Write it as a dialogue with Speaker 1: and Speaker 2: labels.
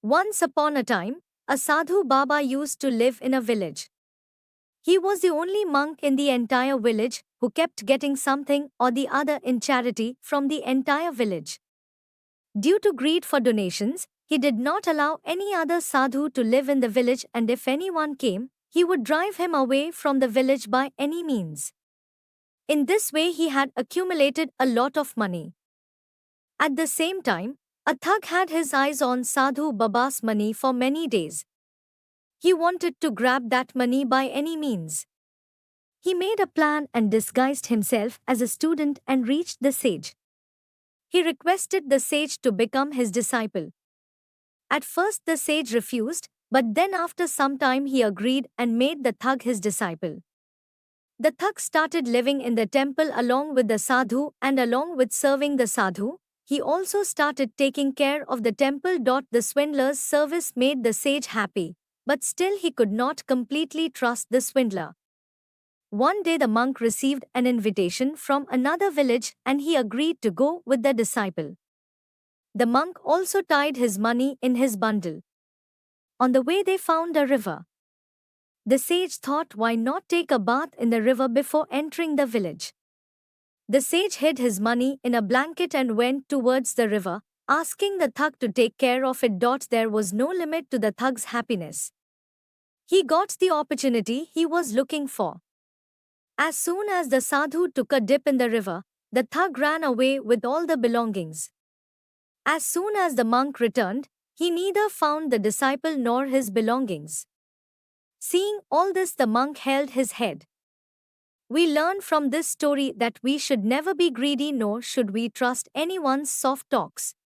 Speaker 1: Once upon a time, a Sadhu Baba used to live in a village. He was the only monk in the entire village who kept getting something or the other in charity from the entire village. Due to greed for donations, he did not allow any other sadhu to live in the village, and if anyone came, he would drive him away from the village by any means. In this way, he had accumulated a lot of money. At the same time, a thug had his eyes on Sadhu Baba's money for many days. He wanted to grab that money by any means. He made a plan and disguised himself as a student and reached the sage. He requested the sage to become his disciple. At first, the sage refused, but then after some time he agreed and made the thug his disciple. The thug started living in the temple along with the sadhu, and along with serving the sadhu, he also started taking care of the temple. The swindler's service made the sage happy, but still he could not completely trust the swindler. One day the monk received an invitation from another village and he agreed to go with the disciple. The monk also tied his money in his bundle. On the way they found a river. The sage thought, why not take a bath in the river before entering the village? The sage hid his money in a blanket and went towards the river, asking the thug to take care of it. There was no limit to the thug's happiness. He got the opportunity he was looking for. As soon as the sadhu took a dip in the river, the thug ran away with all the belongings. As soon as the monk returned, he neither found the disciple nor his belongings. Seeing all this, the monk held his head. We learn from this story that we should never be greedy, nor should we trust anyone's soft talks.